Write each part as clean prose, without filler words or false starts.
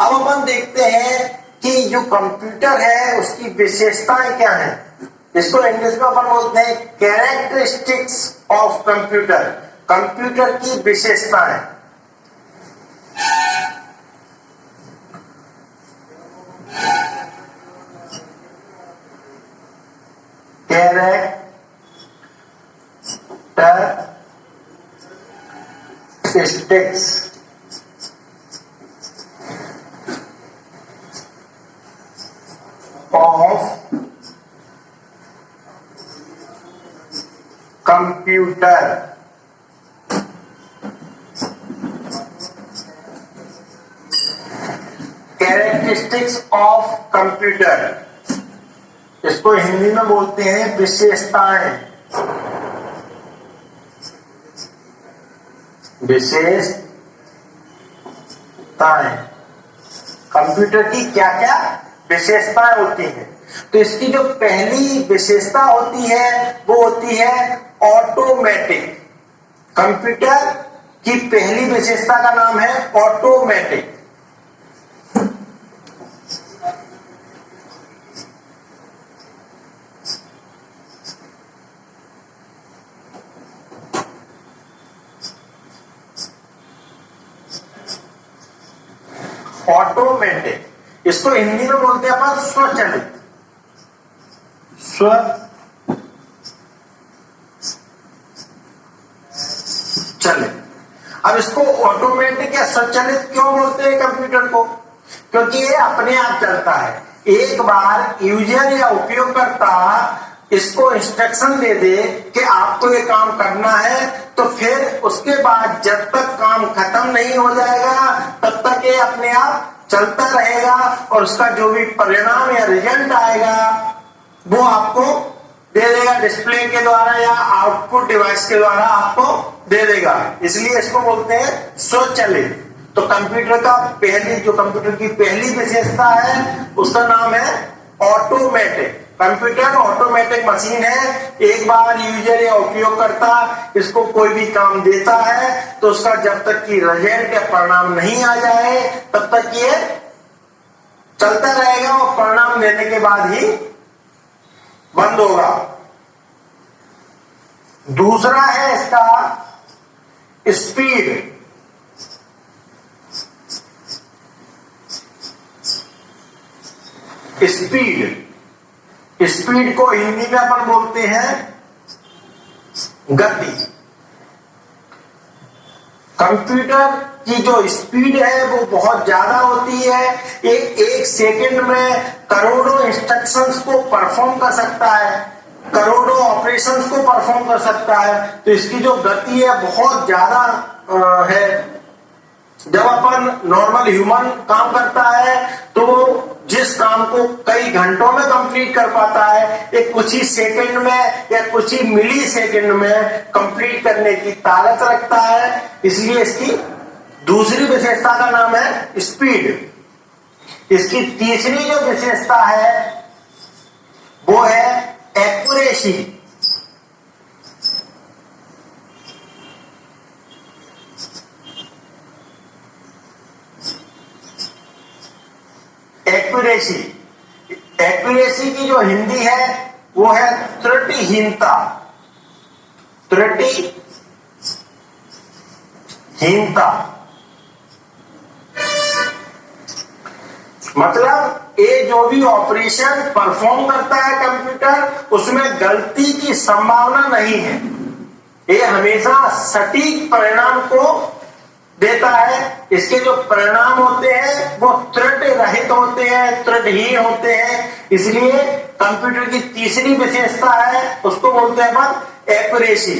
अब अपन देखते हैं कि जो कंप्यूटर है उसकी विशेषताएं क्या है। इसको इंग्लिश में अपन बोलते हैं कैरेक्टरिस्टिक्स ऑफ कंप्यूटर, कंप्यूटर की विशेषताएं। Characteristics of computer. Characteristics of computer, इसको हिंदी में बोलते हैं विशेषताएं। विशेषताएं, कंप्यूटर की क्या क्या विशेषताएं होती हैं। तो इसकी जो पहली विशेषता होती है वो होती है ऑटोमेटिक। कंप्यूटर की पहली विशेषता का नाम है ऑटोमेटिक। ऑटोमेटिक, इसको हिंदी में बोलते हैं अपन स्वचालित। स्वचालित। अब इसको ऑटोमेटिक या स्वचालित क्यों बोलते हैं कंप्यूटर को? क्योंकि ये अपने आप चलता है। एक बार यूजर या उपयोगकर्ता इसको इंस्ट्रक्शन दे दे कि आपको ये काम करना है, तो फिर उसके बाद जब तक काम खत्म नहीं हो जाएगा तब तक ये अपने आप चलता रहेगा और उसका जो भी परिणाम या रिजल्ट आएगा वो आपको दे देगा, डिस्प्ले के द्वारा या आउटपुट डिवाइस के द्वारा आपको दे देगा। इसलिए इसको बोलते हैं स्वचालित। तो कंप्यूटर का जो कंप्यूटर की पहली विशेषता है उसका नाम है ऑटोमेटिक। कंप्यूटर ऑटोमेटिक मशीन है। एक बार यूजर या उपयोगकर्ता इसको कोई भी काम देता है तो उसका जब तक कि रिजल्ट या परिणाम नहीं आ जाए तब तक ये चलता रहेगा और परिणाम देने के बाद ही बंद होगा। दूसरा है इसका स्पीड। स्पीड को हिंदी में अपन बोलते हैं गति। कंप्यूटर की जो स्पीड है वो बहुत ज्यादा होती है। एक सेकंड में करोड़ों इंस्ट्रक्शंस को परफॉर्म कर सकता है, करोड़ों ऑपरेशंस को परफॉर्म कर सकता है। तो इसकी जो गति है बहुत ज्यादा है। जब अपन नॉर्मल ह्यूमन काम करता है तो जिस काम को कई घंटों में कंप्लीट कर पाता है, एक कुछ ही सेकंड में या कुछ ही मिली सेकंड में कंप्लीट करने की ताकत रखता है। इसलिए इसकी दूसरी विशेषता का नाम है स्पीड। इसकी तीसरी जो विशेषता है वो है एक्यूरेसी। एक्यूरेसी की जो हिंदी है वो है त्रुटिहीनता। मतलब ये जो भी ऑपरेशन परफॉर्म करता है कंप्यूटर उसमें गलती की संभावना नहीं है। ये हमेशा सटीक परिणाम को देता है। इसके जो परिणाम होते हैं वो त्रुटि रहित होते हैं, त्रुटिहीन होते हैं। इसलिए कंप्यूटर की तीसरी विशेषता है उसको बोलते हैं अपन एक्यूरेसी।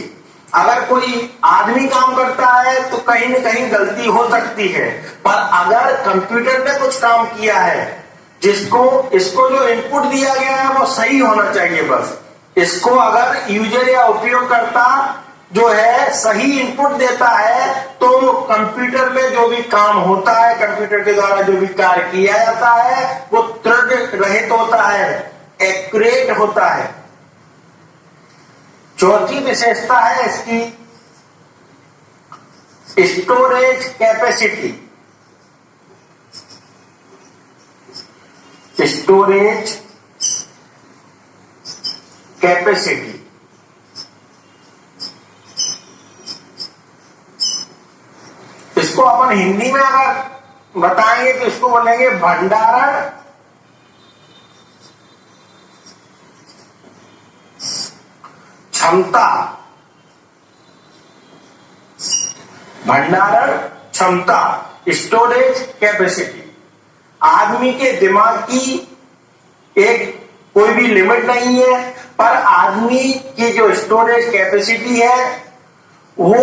अगर कोई आदमी काम करता है तो कहीं न कहीं गलती हो सकती है, पर अगर कंप्यूटर ने कुछ काम किया है इसको जो इनपुट दिया गया है वो सही होना चाहिए। बस इसको अगर यूजर या उपयोगकर्ता जो है सही इनपुट देता है तो कंप्यूटर में जो भी काम होता है, कंप्यूटर के द्वारा जो भी कार्य किया जाता है वो त्रुटि रहित होता है, एक्यूरेट होता है। चौथी विशेषता है इसकी स्टोरेज कैपेसिटी। Storage capacity. इसको अपन हिंदी में अगर बताएंगे तो इसको बोलेंगे भंडारण क्षमता। भंडारण क्षमता, स्टोरेज कैपेसिटी। आदमी के दिमाग की एक कोई भी लिमिट नहीं है, पर आदमी की जो स्टोरेज कैपेसिटी है वो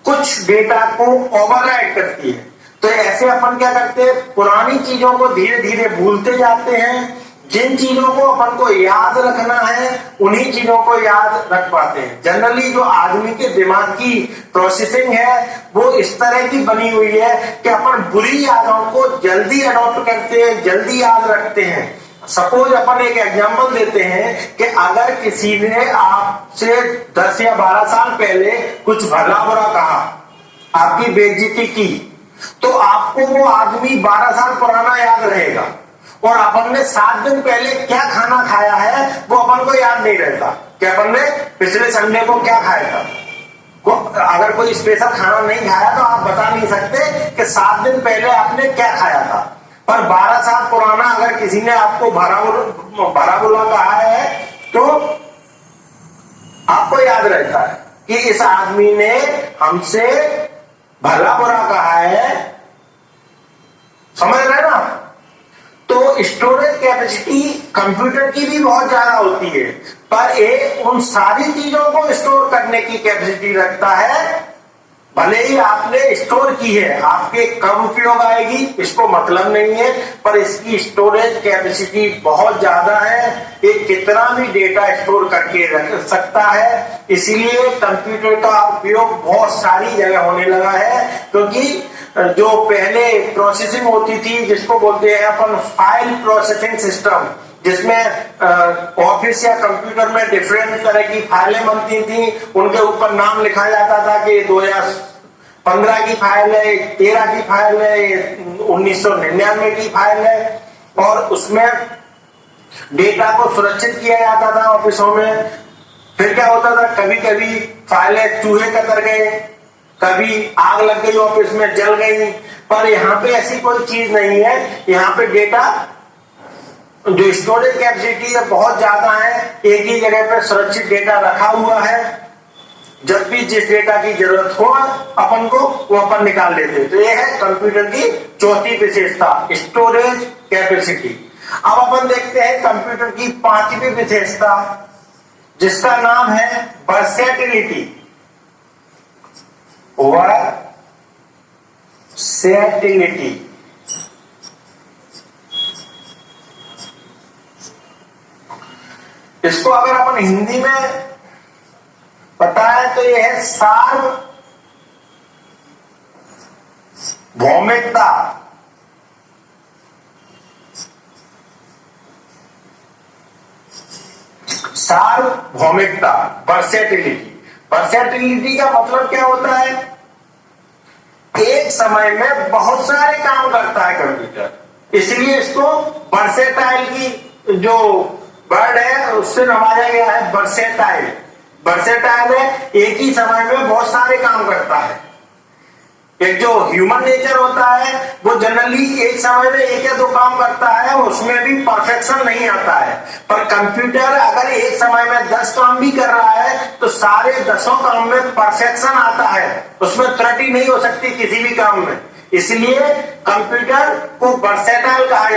कुछ डेटा को ओवरराइड करती है। तो ऐसे अपन क्या करते हैं, पुरानी चीजों को धीरे धीरे भूलते जाते हैं। जिन चीजों को अपन को याद रखना है उन्हीं चीजों को याद रख पाते हैं। जनरली जो आदमी के दिमाग की प्रोसेसिंग है वो इस तरह की बनी हुई है कि अपन बुरी यादों को जल्दी अडॉप्ट करते हैं, जल्दी याद रखते हैं। सपोज अपन एक एग्जांपल देते हैं कि अगर किसी ने आपसे 10 या 12 साल पहले कुछ भला बुरा कहा, आपकी बेइज्जती की, तो आपको वो आदमी 12 साल पुराना याद रहेगा। और अपन ने 7 दिन पहले क्या खाना खाया है वो अपन को याद नहीं रहता कि अपन ने पिछले संडे को क्या खाया था। अगर कोई स्पेशल खाना नहीं खाया तो आप बता नहीं सकते कि 7 दिन पहले आपने क्या खाया था। पर 12 साल पुराना अगर किसी ने आपको भरा बुरा कहा है तो आपको याद रहता है कि इस आदमी ने हमसे भला बुरा कहा है। समझ रहे ना? तो स्टोरेज कैपेसिटी कंप्यूटर की भी बहुत ज्यादा होती है, पर ये उन सारी चीजों को स्टोर करने की कैपेसिटी रखता है। भले ही आपने स्टोर की है, आपके कब उपयोग आएगी इसको मतलब नहीं है, पर इसकी स्टोरेज कैपेसिटी बहुत ज्यादा है। ये कितना भी डेटा स्टोर करके रख सकता है। इसीलिए कंप्यूटर का उपयोग बहुत सारी जगह होने लगा है, क्योंकि जो पहले प्रोसेसिंग होती थी जिसको बोलते हैं अपन फाइल प्रोसेसिंग सिस्टम, जिसमें ऑफिस या कंप्यूटर में डिफरेंट तरह की फाइलें बनती थी, उनके ऊपर नाम लिखा जाता था कि 2015 की फाइल है, 13 की फाइल है, 1999 की फाइल है। और उसमें डेटा को सुरक्षित किया जाता था ऑफिसों में। फिर क्या होता था, कभी कभी फाइलें चूहे कतर गए, कभी आग लग गई, ऑफिस में जल गई। पर यहाँ पे ऐसी कोई चीज नहीं है। यहाँ पे डेटा जो स्टोरेज कैपेसिटी है बहुत ज्यादा है, एक ही जगह पर सुरक्षित डेटा रखा हुआ है। जब भी जिस डेटा की जरूरत हो अपन को वो अपन निकाल लेते हैं। तो ये है कंप्यूटर की चौथी विशेषता, स्टोरेज कैपेसिटी। अब अपन देखते हैं कंप्यूटर की 5वीं विशेषता, जिसका नाम है वर्सेटिलिटी। वर्सेटिलिटी इसको अगर अपन हिंदी में बताएं तो यह है सार्वभौमिकता। सार्वभौमिकता, वर्सेटिलिटी। वर्सेटिलिटी का मतलब क्या होता है, एक समय में बहुत सारे काम करता है कंप्यूटर, इसलिए इसको वर्सेटाइल की जो वर्ड है उससे नवाजा गया है। वर्सेटाइल, वर्सेटाइल है एक ही समय में बहुत सारे काम करता है। एक जो ह्यूमन नेचर होता है वो जनरली एक समय में 1 या 2 काम करता है, उसमें भी परफेक्शन नहीं आता है। पर कंप्यूटर अगर एक समय में 10 काम भी कर रहा है तो सारे 10 काम में परफेक्शन आता है, उसमें त्रुटि नहीं हो सकती किसी भी काम में। इसलिए कंप्यूटर को वर्सेटाइल कहा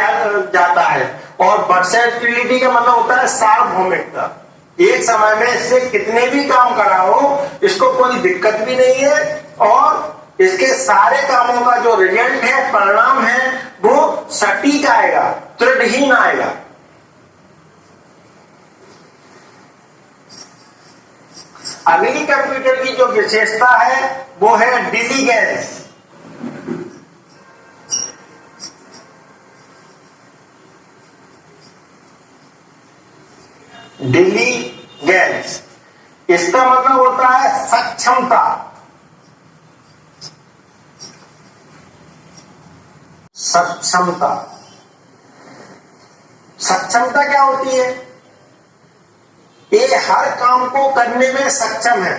जाता है। और वर्सेटिलिटी का मतलब होता है सार्वभौमिकता। एक समय में इससे कितने भी काम कराओ इसको कोई दिक्कत भी नहीं है, और इसके सारे कामों का जो रिजल्ट है, परिणाम है, वो सटीक आएगा, त्रुटिहीन आएगा। अगली कंप्यूटर की जो विशेषता है वो है डिलीगेंस। डिलीगेंस इसका मतलब होता है सक्षमता। सक्षमता सक्षमता क्या होती है? ये हर काम को करने में सक्षम है।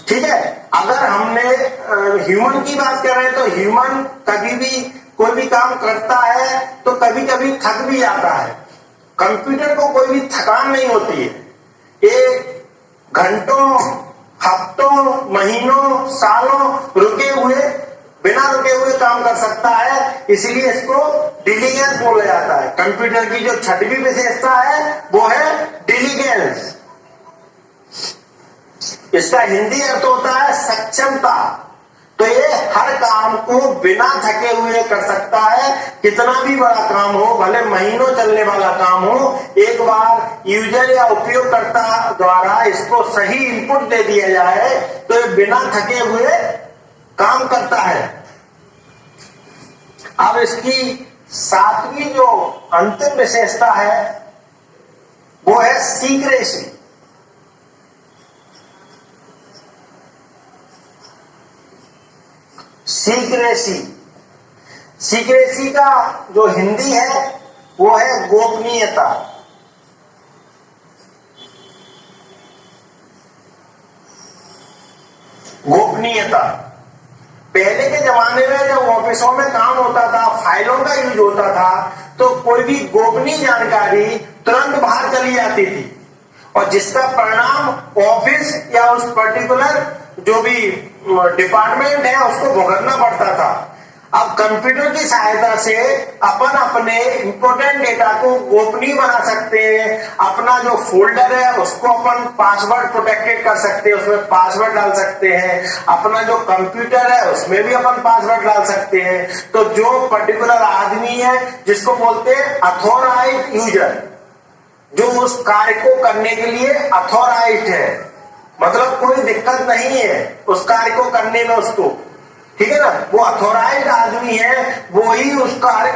ठीक है, अगर हमने ह्यूमन की बात कर रहे हैं तो ह्यूमन कभी भी कोई भी काम करता है तो कभी कभी थक भी जाता है। कंप्यूटर को कोई भी थकान नहीं होती है, ये घंटों, हफ्तों, महीनों, सालों बिना रुके हुए काम कर सकता है, इसलिए इसको डिलीजेंस बोला जाता है। कंप्यूटर की जो छठवीं विशेषता है वो है डिलीजेंस। इसका हिंदी अर्थ होता है सक्षमता। तो ये हर काम को बिना थके हुए कर सकता है, कितना भी बड़ा काम हो, भले महीनों चलने वाला काम हो, एक बार यूजर या उपयोगकर्ता द्वारा इसको सही इनपुट दे दिया जाए तो ये बिना थके हुए काम करता है। अब इसकी सातवीं जो अंतिम विशेषता है वो है सीक्रेसी। सीक्रेसी का जो हिंदी है वो है गोपनीयता। पहले के जमाने में जब ऑफिसों में काम होता था, फाइलों का यूज होता था, तो कोई भी गोपनीय जानकारी तुरंत बाहर चली जाती थी और जिसका परिणाम ऑफिस या उस पर्टिकुलर जो भी डिपार्टमेंट है उसको भुगतना पड़ता था। अब कंप्यूटर की सहायता से अपन अपने इंपोर्टेंट डेटा को गोपनीय बना सकते हैं। अपना जो फोल्डर है उसको अपन पासवर्ड प्रोटेक्टेड कर सकते हैं, उसमें पासवर्ड डाल सकते हैं। अपना जो कंप्यूटर है उसमें भी अपन पासवर्ड डाल सकते हैं। तो जो पर्टिकुलर आदमी है जिसको बोलते हैं अथॉराइज्ड यूजर, जो उस कार्य को करने के लिए अथॉराइज्ड है, मतलब कोई दिक्कत नहीं है उस कार्य को करने में उसको, ठीक है ना, वो अथॉराइज्ड आदमी है, वो ही उस कार्य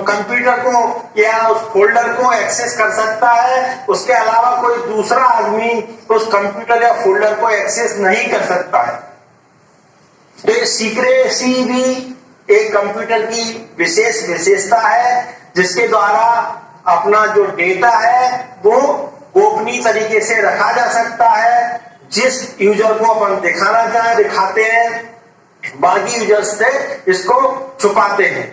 कंप्यूटर को या उस फोल्डर को एक्सेस कर सकता है। उसके अलावा कोई दूसरा आदमी उस कंप्यूटर या फोल्डर को एक्सेस नहीं कर सकता है। तो ये सीक्रेसी भी एक कंप्यूटर की विशेष विशेषता है जिसके द्वारा अपना जो डेटा है वो गोपनीय तरीके से रखा जा सकता है। जिस यूजर को अपन दिखाना चाहे दिखाते हैं, बाकी यूजर्स से इसको छुपाते हैं।